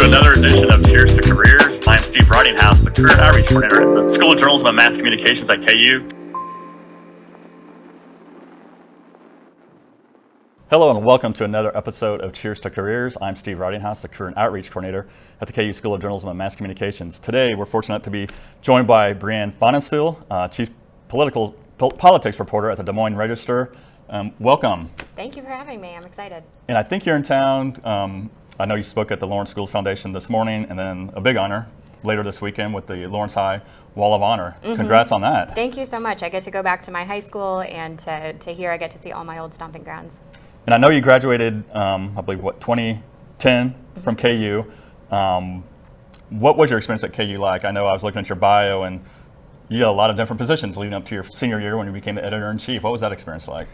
to another edition of Cheers to Careers. I'm Steve Ridinghouse, the Career Outreach Coordinator at the School of Journalism and Mass Communications at KU. Hello and welcome to another episode of Cheers to Careers. I'm Steve Ridinghouse, the Career Outreach Coordinator at the KU School of Journalism and Mass Communications. Today we're fortunate to be joined by Brianne Pfannenstiel, Chief Politics Reporter at the Des Moines Register. Welcome. Thank you for having me. I'm excited. And I think you're in town. I know you spoke at the Lawrence Schools Foundation this morning, and then a big honor later this weekend with the Lawrence High Wall of Honor. Mm-hmm. Congrats on that. Thank you so much. I get to go back to my high school, and to here I get to see all my old stomping grounds. And I know you graduated, I believe, 2010 from KU. What was your experience at KU like? I know I was looking at your bio, and you had a lot of different positions leading up to your senior year when you became the editor-in-chief. What was that experience like?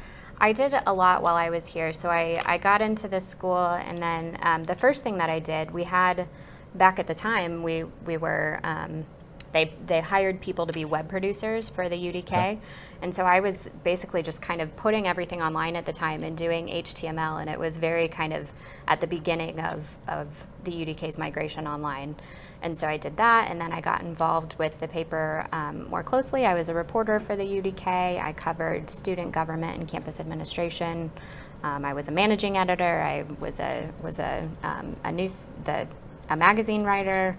I did a lot while I was here. So I got into this school, and then the first thing that I did, we had, back at the time, we were, they hired people to be web producers for the UDK. Yeah. And so I was basically just kind of putting everything online at the time and doing HTML, and it was very kind of at the beginning of the UDK's migration online. And so I did that, and then I got involved with the paper more closely. I was a reporter for the UDK. I covered student government and campus administration. I was a managing editor. I was a magazine writer,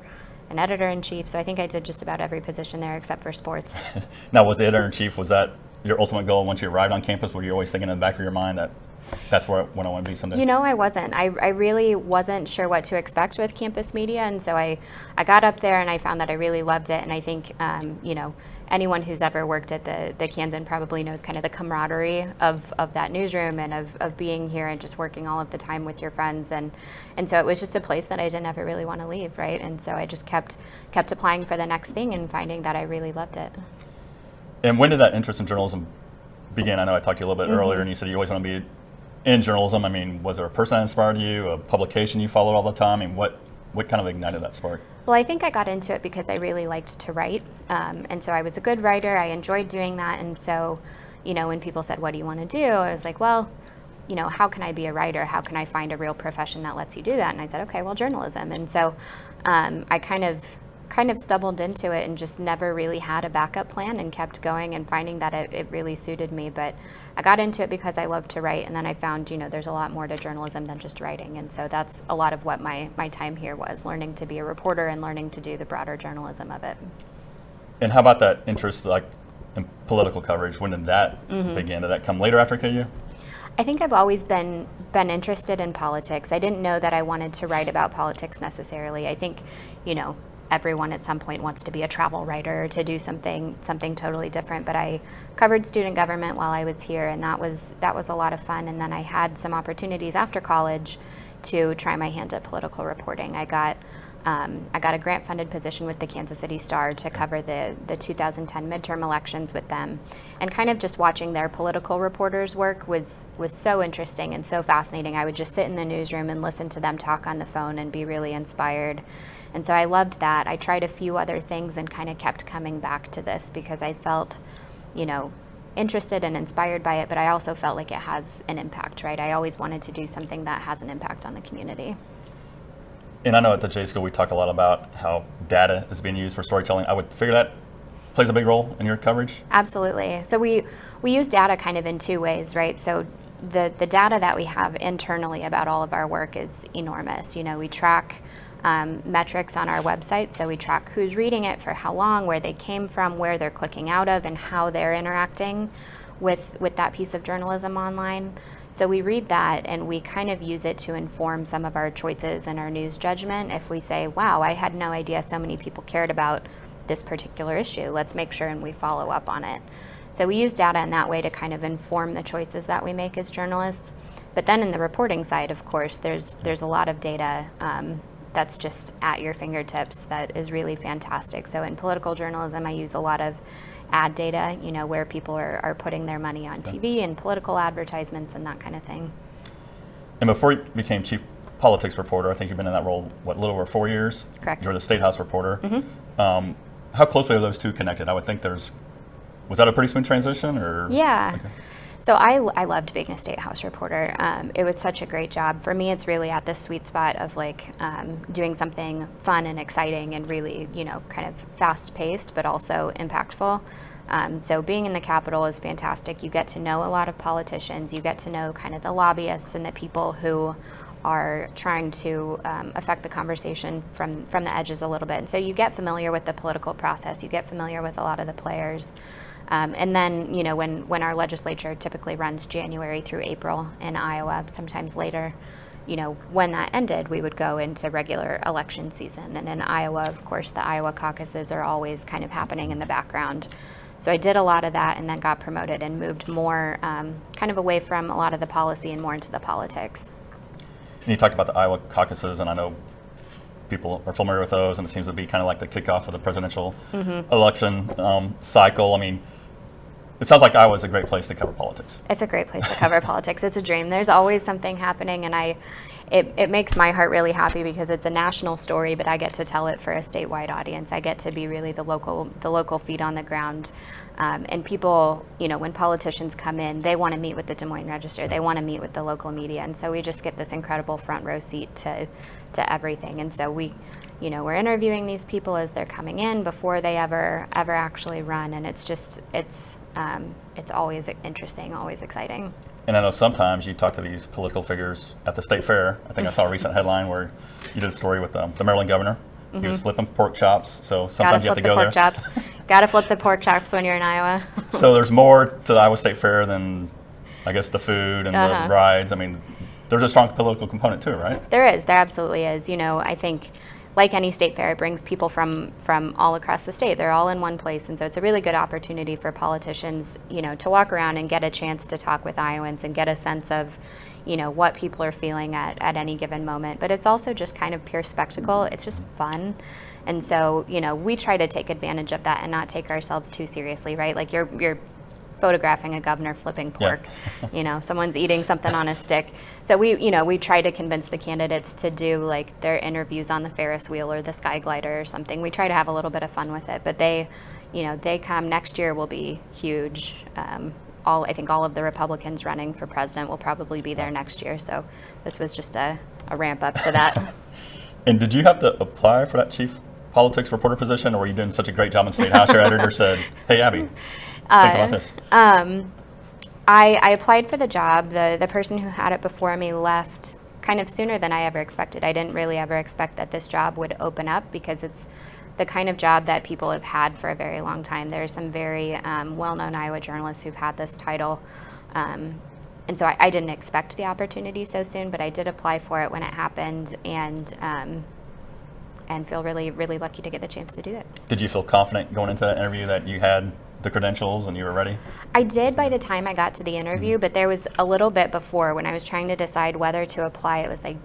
an editor-in-chief. So I think I did just about every position there except for sports. Now, was the editor-in-chief, was that your ultimate goal once you arrived on campus? Were you always thinking in the back of your mind that that's what I want to be someday? You know, I wasn't. I really wasn't sure what to expect with campus media, and so I got up there and I found that I really loved it. And I think, you know, anyone who's ever worked at the Kansan probably knows kind of the camaraderie of that newsroom and of being here and just working all of the time with your friends. And so it was just a place that I didn't ever really want to leave, right? And so I just kept applying for the next thing and finding that I really loved it. And when did that interest in journalism begin? I know I talked to you a little bit earlier, and you said you always want to be in journalism. I mean, was there a person that inspired you, a publication you followed all the time? I mean, what kind of ignited that spark? Well, I think I got into it because I really liked to write. And so I was a good writer. I enjoyed doing that. And so, you know, when people said, what do you want to do? I was like, well, you know, how can I be a writer? How can I find a real profession that lets you do that? And I said, okay, well, journalism. And so I kind of stumbled into it and just never really had a backup plan and kept going and finding that it really suited me. But I got into it because I love to write, and then I found, you know, there's a lot more to journalism than just writing. And so that's a lot of what my time here was, learning to be a reporter and learning to do the broader journalism of it. And how about that interest like in political coverage? When did that begin? Did that come later after KU? I think I've always been interested in politics. I didn't know that I wanted to write about politics necessarily. I think, you know, everyone at some point wants to be a travel writer or to do something totally different. But I covered student government while I was here, and that was a lot of fun. And then I had some opportunities after college to try my hand at political reporting. I got a grant-funded position with the Kansas City Star to cover the 2010 midterm elections with them, and kind of just watching their political reporters work was so interesting and so fascinating. I would just sit in the newsroom and listen to them talk on the phone and be really inspired. And so I loved that. I tried a few other things and kind of kept coming back to this because I felt, you know, interested and inspired by it, but I also felt like it has an impact, right? I always wanted to do something that has an impact on the community. And I know at the J School we talk a lot about how data is being used for storytelling. I would figure that plays a big role in your coverage? Absolutely. So we use data kind of in two ways, right? So the data that we have internally about all of our work is enormous. You know, we track metrics on our website, so we track who's reading it, for how long, where they came from, where they're clicking out of, and how they're interacting with that piece of journalism online. So we read that and we kind of use it to inform some of our choices and our news judgment. If we say, wow, I had no idea so many people cared about this particular issue, let's make sure and we follow up on it. So we use data in that way to kind of inform the choices that we make as journalists. But then in the reporting side, of course, there's a lot of data that's just at your fingertips that is really fantastic. So in political journalism, I use a lot of ad data, you know, where people are putting their money on TV and political advertisements and that kind of thing. And before you became chief politics reporter, I think you've been in that role, what, a little over 4 years? Correct. You're the State House reporter. How closely are those two connected? I would think was that a pretty smooth transition? Or? Yeah. Okay. So I loved being a state house reporter. It was such a great job. For me, it's really at the sweet spot of like doing something fun and exciting and really, kind of fast paced, but also impactful. So being in the Capitol is fantastic. You get to know a lot of politicians. You get to know kind of the lobbyists and the people who are trying to affect the conversation from the edges a little bit. And so you get familiar with the political process. You get familiar with a lot of the players. And then, when our legislature typically runs January through April in Iowa, sometimes later, when that ended, we would go into regular election season. And in Iowa, of course, the Iowa caucuses are always kind of happening in the background. So I did a lot of that and then got promoted and moved more kind of away from a lot of the policy and more into the politics. And you talked about the Iowa caucuses, and I know people are familiar with those, and it seems to be kind of like the kickoff of the presidential election cycle. I mean, it sounds like Iowa is a great place to cover politics. It's a great place to cover politics. It's a dream. There's always something happening, and it makes my heart really happy because it's a national story, but I get to tell it for a statewide audience. I get to be really the local feet on the ground. And people, when politicians come in, they want to meet with the Des Moines Register. They want to meet with the local media. And so we just get this incredible front row seat to everything. And so we're interviewing these people as they're coming in before they ever actually run. And it's always interesting, always exciting. And I know sometimes you talk to these political figures at the state fair. I think I saw a recent headline where you did a story with the Maryland governor. He was flipping pork chops, so sometimes you have to go there. Gotta flip the pork chops when you're in Iowa. So there's more to the Iowa State Fair than, I guess, the food and the rides. I mean, there's a strong political component too, right? There is. There absolutely is. I think, like any state fair, it brings people from all across the state. They're all in one place, and so it's a really good opportunity for politicians, to walk around and get a chance to talk with Iowans and get a sense of, what people are feeling at any given moment. But it's also just kind of pure spectacle. It's just fun. And so, we try to take advantage of that and not take ourselves too seriously, right? Like you're photographing a governor flipping pork. Yeah. Someone's eating something on a stick. So we try to convince the candidates to do like their interviews on the Ferris wheel or the sky glider or something. We try to have a little bit of fun with it, but they come next year will be huge. I think all of the Republicans running for president will probably be there next year. So this was just a ramp up to that. And did you have to apply for that chief politics reporter position, or were you doing such a great job in State House? Your editor said, "Hey, Abby, think about this." I applied for the job. The person who had it before me left kind of sooner than I ever expected. I didn't really ever expect that this job would open up because it's the kind of job that people have had for a very long time. There are some very well-known Iowa journalists who've had this title. And so I didn't expect the opportunity so soon, but I did apply for it when it happened and feel really, really lucky to get the chance to do it. Did you feel confident going into that interview that you had the credentials and you were ready? I did by the time I got to the interview, but there was a little bit before when I was trying to decide whether to apply. It was like,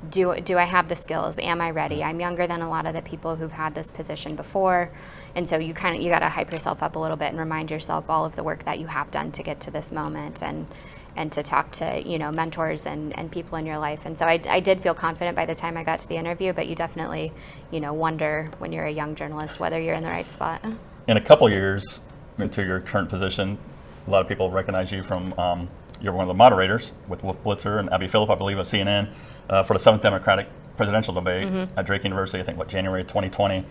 do I have the skills? Am I ready? I'm younger than a lot of the people who've had this position before, and so you got to hype yourself up a little bit and remind yourself all of the work that you have done to get to this moment, and to talk to mentors and people in your life. And so I did feel confident by the time I got to the interview, but you definitely wonder when you're a young journalist whether you're in the right spot. In a couple years into your current position, a lot of people recognize you from you're one of the moderators with Wolf Blitzer and Abby Phillip, I believe, of CNN for the 7th Democratic presidential debate at Drake University, I think, January 2020.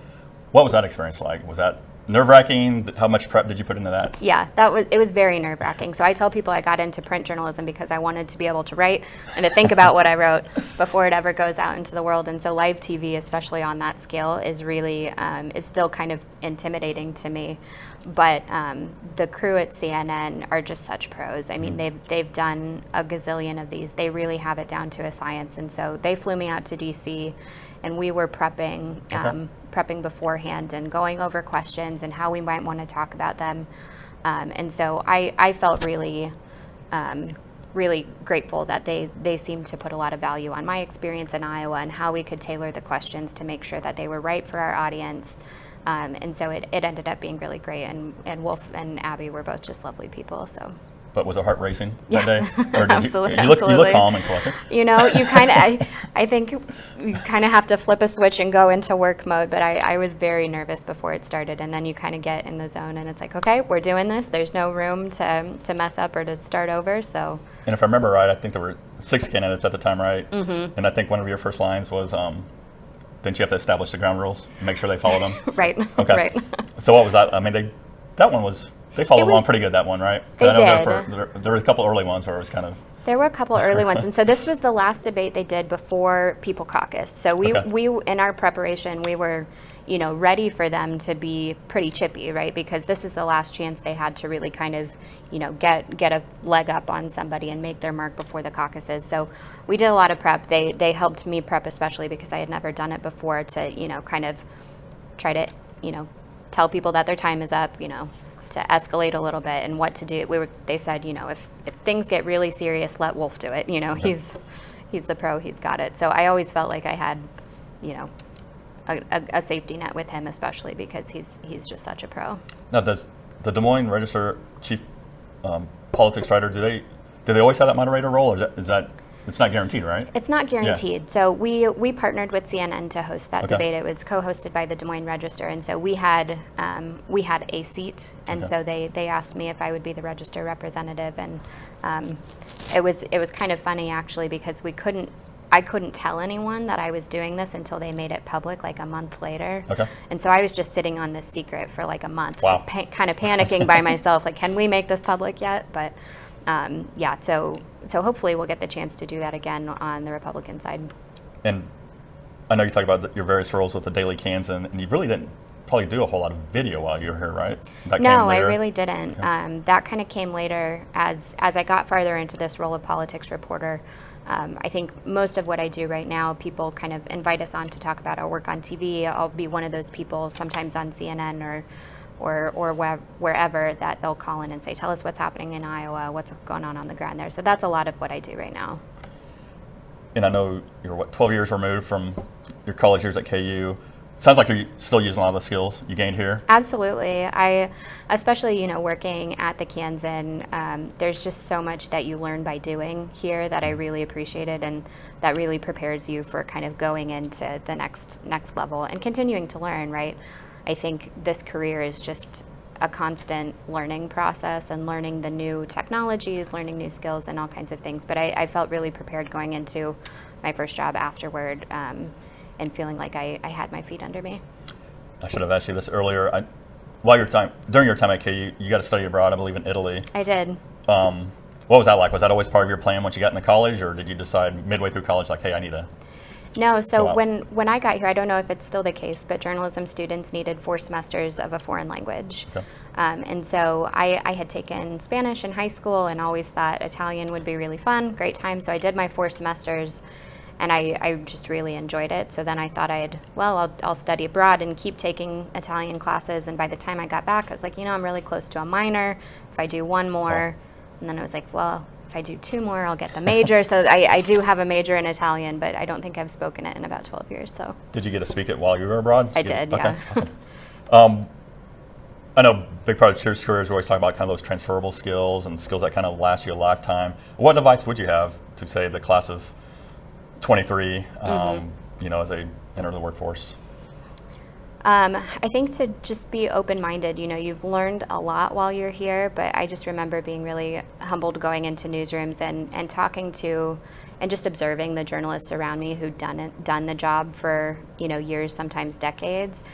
What was that experience like? Was that nerve-wracking? How much prep did you put into that? Yeah, it was very nerve-wracking. So I tell people I got into print journalism because I wanted to be able to write and to think about what I wrote before it ever goes out into the world. And so live TV, especially on that scale, is really is still kind of intimidating to me. But the crew at CNN are just such pros. I mean, they've done a gazillion of these. They really have it down to a science. And so they flew me out to DC, and we were prepping beforehand and going over questions and how we might want to talk about them. And so I felt really grateful that they seemed to put a lot of value on my experience in Iowa and how we could tailor the questions to make sure that they were right for our audience. And so it ended up being really great. And Wolf and Abby were both just lovely people. So. But was it heart racing Yes. that day? Or did Absolutely. You look calm and collected. You know, you kind of, I think you kind of have to flip a switch and go into work mode, but I was very nervous before it started, and then you kind of get in the zone, and it's like, okay, we're doing this. There's no room to mess up or to start over, so. And if I remember right, I think there were 6 candidates at the time, right? Mm-hmm. And I think one of your first lines was, didn't you have to establish the ground rules and make sure they followed them? Right. Okay. Right. So what was that? I mean, that one was, they followed along pretty good, that one, right? They I know did. There were a couple early ones where it was kind of. There were a couple early ones, and so this was the last debate they did before people caucused. So we in our preparation, we were, ready for them to be pretty chippy, right? Because this is the last chance they had to really kind of, get a leg up on somebody and make their mark before the caucuses. So we did a lot of prep. They helped me prep, especially because I had never done it before, to kind of try to tell people that their time is up, to escalate a little bit and what to do. They said, if things get really serious, let Wolf do it. He's the pro, he's got it. So I always felt like I had, a safety net with him, especially because he's just such a pro. Now, does the Des Moines Register chief politics writer, do they always have that moderator role, or is that it's not guaranteed, right? It's not guaranteed. Yeah. So we partnered with CNN to host that debate. It was co-hosted by the Des Moines Register, and so we had a seat, and so they asked me if I would be the Register representative, and it was kind of funny actually, because I couldn't tell anyone that I was doing this until they made it public like a month later. Okay. And so I was just sitting on this secret for like a month, wow. Kind of panicking by myself, like, can we make this public yet? But so hopefully we'll get the chance to do that again on the Republican side. And I know you talked about your various roles with the Daily Cans, and you really didn't probably do a whole lot of video while you were here, right? No, I really didn't. Okay. That kind of came later as I got farther into this role of politics reporter. I think most of what I do right now, people kind of invite us on to talk about our work on TV. I'll be one of those people, sometimes on CNN or wherever, that they'll call in and say, tell us what's happening in Iowa, what's going on the ground there. So that's a lot of what I do right now. And I know you're 12 years removed from your college years at KU. Sounds like you're still using a lot of the skills you gained here. Absolutely. I, especially, working at the Kansan, there's just so much that you learn by doing here that I really appreciated, and that really prepares you for kind of going into the next level and continuing to learn, right? I think this career is just a constant learning process and learning the new technologies, learning new skills and all kinds of things. But I felt really prepared going into my first job afterward, and feeling like I had my feet under me. I should have asked you this earlier. During your time at KU, you got to study abroad, I believe, in Italy. I did. What was that like? Was that always part of your plan once you got into college, or did you decide midway through college, like, hey, I need to? No, so when I got here, I don't know if it's still the case, but journalism students needed 4 semesters of a foreign language. Okay. And so I had taken Spanish in high school and always thought Italian would be really fun, great time. So I did my 4 semesters, and I just really enjoyed it. So then I thought I'll study abroad and keep taking Italian classes. And by the time I got back, I was like, I'm really close to a minor. If I do 1 more, and then I was like, well, if I do 2 more, I'll get the major. So I do have a major in Italian, but I don't think I've spoken it in about 12 years. So. Did you get to speak it while you were abroad? I did, okay. Yeah. Awesome. I know a big part of CheerstoCareers, we always talk about kind of those transferable skills and skills that kind of last you a lifetime. What advice would you have to, say, the class of 23, as they enter the workforce? I think to just be open-minded. You've learned a lot while you're here, but I just remember being really humbled going into newsrooms and talking to and just observing the journalists around me who'd done the job for years, sometimes decades.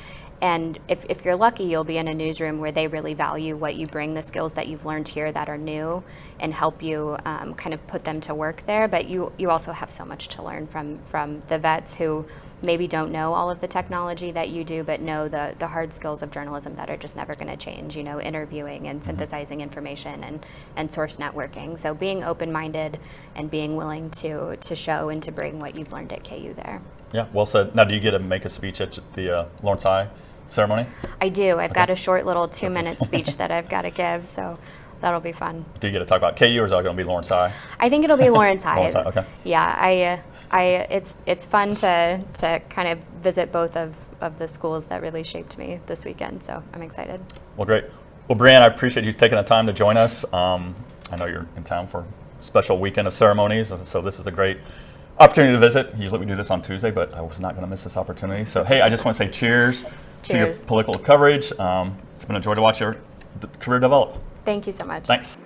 And if you're lucky, you'll be in a newsroom where they really value what you bring, the skills that you've learned here that are new, and help you kind of put them to work there. But you also have so much to learn from the vets who maybe don't know all of the technology that you do, but know the hard skills of journalism that are just never going to change, interviewing and synthesizing information and source networking. So being open-minded and being willing to show and to bring what you've learned at KU there. Yeah, well said. Now, do you get to make a speech at the Lawrence High ceremony? I do. I've got a short little 2-minute speech that I've got to give, so that'll be fun. Do you get to talk about KU, or is that going to be Lawrence High? I think it'll be Lawrence High. Lawrence High, okay. Yeah, it's fun to kind of visit both of the schools that really shaped me this weekend, so I'm excited. Well, great. Well, Brianne, I appreciate you taking the time to join us. I I know you're in town for a special weekend of ceremonies, so this is a great opportunity to visit. Usually we do this on Tuesday, but I was not going to miss this opportunity. So, hey, I just want to say cheers to your political coverage. It's been a joy to watch your career develop. Thank you so much. Thanks.